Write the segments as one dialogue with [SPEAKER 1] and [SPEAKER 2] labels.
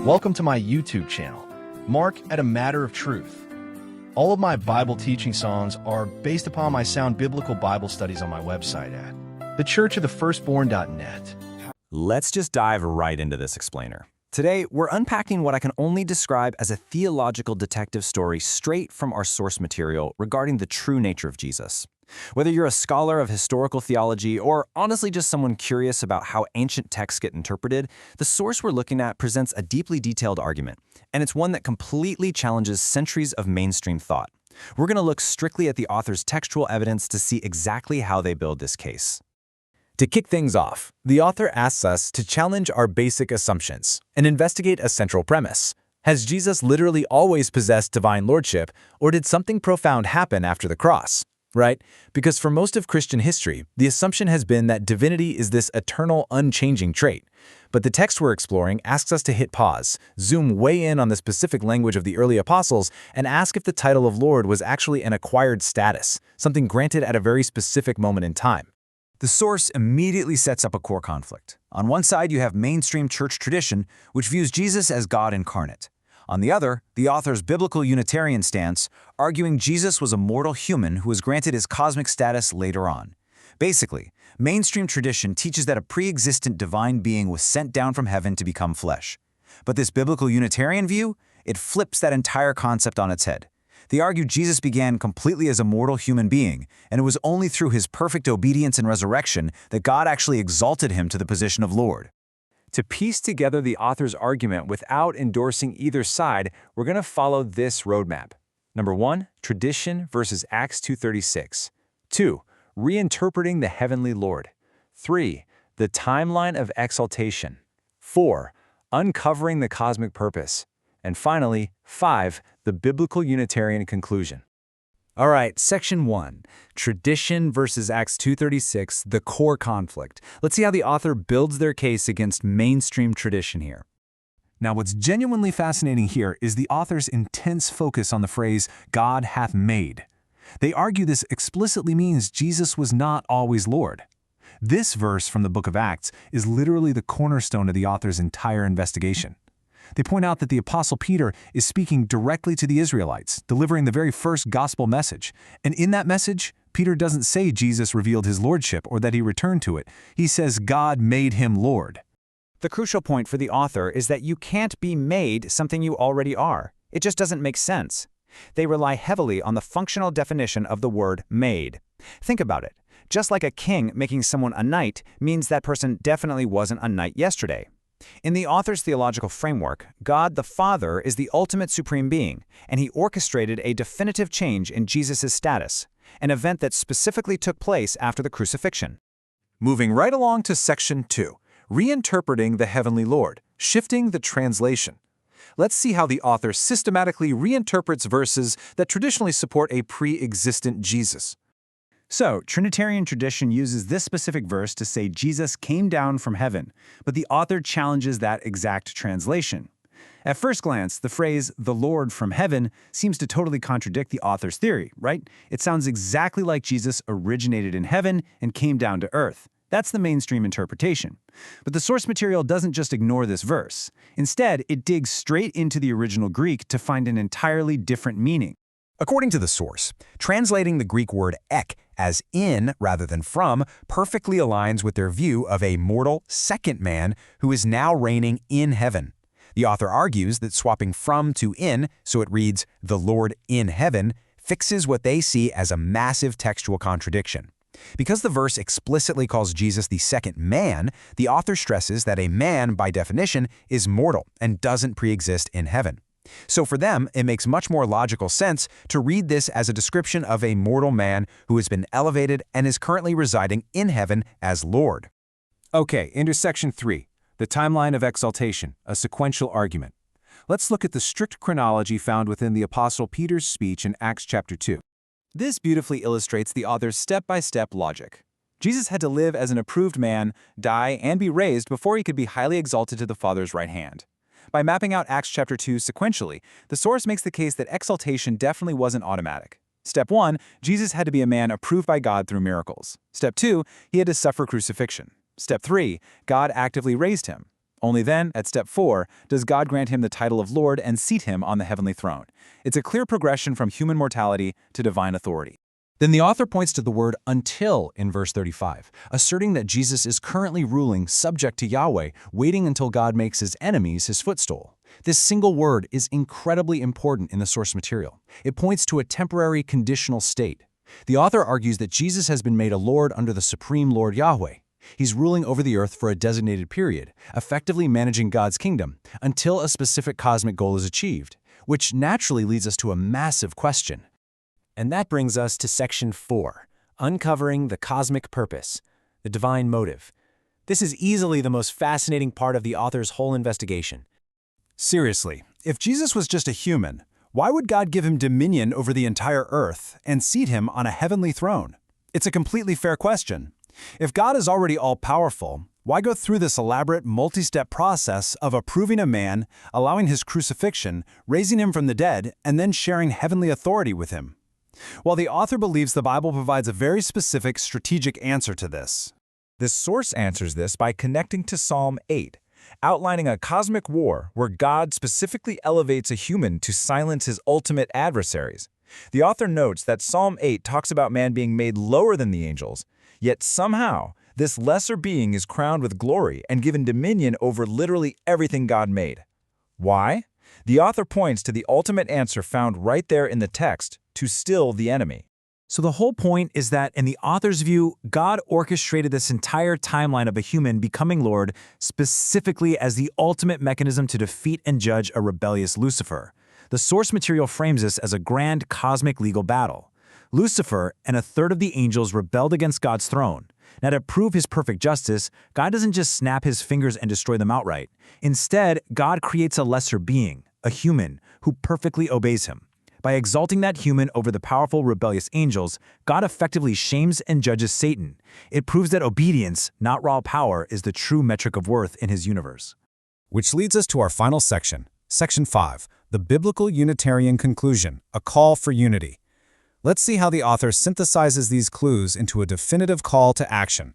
[SPEAKER 1] Welcome to my YouTube channel, Mark at a Matter of Truth. All of my Bible teaching songs are based upon my sound biblical Bible studies on my website at thechurchofthefirstborn.net.
[SPEAKER 2] Let's just dive right into this explainer. Today, we're unpacking what I can only describe as a theological detective story straight from our source material regarding the true nature of Jesus. Whether you're a scholar of historical theology or honestly just someone curious about how ancient texts get interpreted, the source we're looking at presents a deeply detailed argument, and it's one that completely challenges centuries of mainstream thought. We're going to look strictly at the author's textual evidence to see exactly how they build this case.
[SPEAKER 3] To kick things off, the author asks us to challenge our basic assumptions and investigate a central premise. Has Jesus literally always possessed divine lordship, or did something profound happen after the cross? Right? Because for most of Christian history, the assumption has been that divinity is this eternal, unchanging trait. But the text we're exploring asks us to hit pause, zoom way in on the specific language of the early apostles, and ask if the title of Lord was actually an acquired status, something granted at a very specific moment in time.
[SPEAKER 2] The source immediately sets up a core conflict. On one side, you have mainstream church tradition, which views Jesus as God incarnate. On the other, the author's biblical Unitarian stance, arguing Jesus was a mortal human who was granted his cosmic status later on. Basically, mainstream tradition teaches that a pre-existent divine being was sent down from heaven to become flesh. But this biblical Unitarian view, it flips that entire concept on its head. They argue Jesus began completely as a mortal human being, and it was only through his perfect obedience and resurrection that God actually exalted him to the position of Lord.
[SPEAKER 3] To piece together the author's argument without endorsing either side, we're going to follow this roadmap. Number 1, tradition versus Acts 2:36. 2, reinterpreting the heavenly Lord. 3, the timeline of exaltation. 4, uncovering the cosmic purpose. And finally, 5, the biblical Unitarian conclusion. All right, section 1, tradition versus Acts 2:36, the core conflict. Let's see how the author builds their case against mainstream tradition here. Now, what's genuinely fascinating here is the author's intense focus on the phrase, God hath made. They argue this explicitly means Jesus was not always Lord. This verse from the book of Acts is literally the cornerstone of the author's entire investigation. They point out that the Apostle Peter is speaking directly to the Israelites, delivering the very first gospel message. And in that message, Peter doesn't say Jesus revealed his lordship or that he returned to it. He says God made him Lord.
[SPEAKER 4] The crucial point for the author is that you can't be made something you already are. It just doesn't make sense. They rely heavily on the functional definition of the word made. Think about it. Just like a king making someone a knight means that person definitely wasn't a knight yesterday. In the author's theological framework, God the Father is the ultimate supreme being, and he orchestrated a definitive change in Jesus' status, an event that specifically took place after the crucifixion.
[SPEAKER 3] Moving right along to section 2, reinterpreting the heavenly Lord, shifting the translation. Let's see how the author systematically reinterprets verses that traditionally support a pre-existent Jesus.
[SPEAKER 4] So, Trinitarian tradition uses this specific verse to say Jesus came down from heaven, but the author challenges that exact translation. At first glance, the phrase, the Lord from heaven, seems to totally contradict the author's theory, right? It sounds exactly like Jesus originated in heaven and came down to earth. That's the mainstream interpretation. But the source material doesn't just ignore this verse. Instead, it digs straight into the original Greek to find an entirely different meaning.
[SPEAKER 2] According to the source, translating the Greek word ek as in rather than from perfectly aligns with their view of a mortal second man who is now reigning in heaven. The author argues that swapping from to in, so it reads, the Lord in heaven, fixes what they see as a massive textual contradiction. Because the verse explicitly calls Jesus the second man, the author stresses that a man, by definition, is mortal and doesn't pre-exist in heaven. So for them, it makes much more logical sense to read this as a description of a mortal man who has been elevated and is currently residing in heaven as Lord.
[SPEAKER 3] Okay, into section 3, the timeline of exaltation, a sequential argument. Let's look at the strict chronology found within the Apostle Peter's speech in Acts chapter 2.
[SPEAKER 4] This beautifully illustrates the author's step-by-step logic. Jesus had to live as an approved man, die, and be raised before he could be highly exalted to the Father's right hand. By mapping out Acts chapter 2 sequentially, the source makes the case that exaltation definitely wasn't automatic. Step 1, Jesus had to be a man approved by God through miracles. Step 2, he had to suffer crucifixion. Step 3, God actively raised him.
[SPEAKER 3] Only then, at step 4, does God grant him the title of Lord and seat him on the heavenly throne. It's a clear progression from human mortality to divine authority. Then the author points to the word until in verse 35, asserting that Jesus is currently ruling subject to Yahweh, waiting until God makes his enemies his footstool. This single word is incredibly important in the source material. It points to a temporary conditional state. The author argues that Jesus has been made a Lord under the supreme Lord Yahweh. He's ruling over the earth for a designated period, effectively managing God's kingdom, until a specific cosmic goal is achieved, which naturally leads us to a massive question.
[SPEAKER 2] And that brings us to section 4, uncovering the cosmic purpose, the divine motive. This is easily the most fascinating part of the author's whole investigation.
[SPEAKER 4] Seriously, if Jesus was just a human, why would God give him dominion over the entire earth and seat him on a heavenly throne? It's a completely fair question. If God is already all-powerful, why go through this elaborate multi-step process of approving a man, allowing his crucifixion, raising him from the dead, and then sharing heavenly authority with him? Well, the author believes the Bible provides a very specific strategic answer to this.
[SPEAKER 3] This source answers this by connecting to Psalm 8, outlining a cosmic war where God specifically elevates a human to silence his ultimate adversaries. The author notes that Psalm 8 talks about man being made lower than the angels, yet somehow this lesser being is crowned with glory and given dominion over literally everything God made. Why? The author points to the ultimate answer found right there in the text, to still the enemy.
[SPEAKER 4] So the whole point is that, in the author's view, God orchestrated this entire timeline of a human becoming Lord specifically as the ultimate mechanism to defeat and judge a rebellious Lucifer. The source material frames this as a grand cosmic legal battle. Lucifer and a third of the angels rebelled against God's throne. Now, to prove his perfect justice, God doesn't just snap his fingers and destroy them outright. Instead, God creates a lesser being, a human, who perfectly obeys him. By exalting that human over the powerful rebellious angels, God effectively shames and judges Satan. It proves that obedience, not raw power, is the true metric of worth in his universe.
[SPEAKER 2] Which leads us to our final section, Section 5, the Biblical Unitarian Conclusion, a call for unity. Let's see how the author synthesizes these clues into a definitive call to action.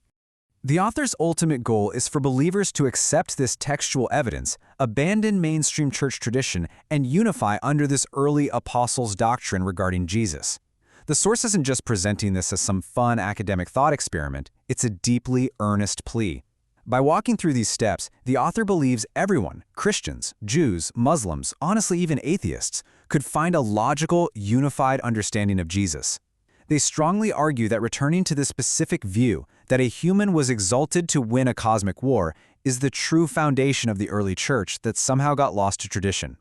[SPEAKER 4] The author's ultimate goal is for believers to accept this textual evidence, abandon mainstream church tradition, and unify under this early apostles' doctrine regarding Jesus. The source isn't just presenting this as some fun academic thought experiment, it's a deeply earnest plea. By walking through these steps, the author believes everyone, Christians, Jews, Muslims, honestly even atheists, could find a logical, unified understanding of Jesus. They strongly argue that returning to this specific view, that a human was exalted to win a cosmic war, is the true foundation of the early church that somehow got lost to tradition.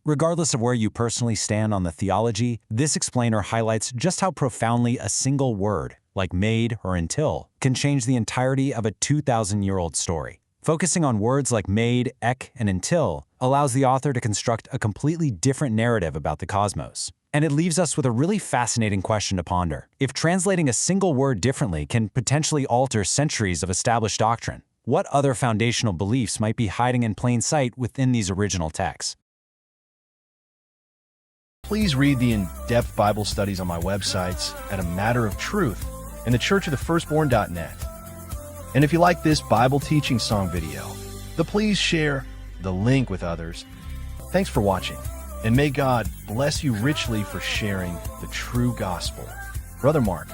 [SPEAKER 2] Regardless of where you personally stand on the theology, this explainer highlights just how profoundly a single word, like made or until, can change the entirety of a 2,000-year-old story. Focusing on words like made, ek, and until allows the author to construct a completely different narrative about the cosmos. And it leaves us with a really fascinating question to ponder. If translating a single word differently can potentially alter centuries of established doctrine, what other foundational beliefs might be hiding in plain sight within these original texts?
[SPEAKER 1] Please read the in-depth Bible studies on my websites at A Matter of Truth and the churchofthefirstborn.net. And if you like this Bible teaching song video, then please share the link with others. Thanks for watching, and may God bless you richly for sharing the true gospel. Brother Mark.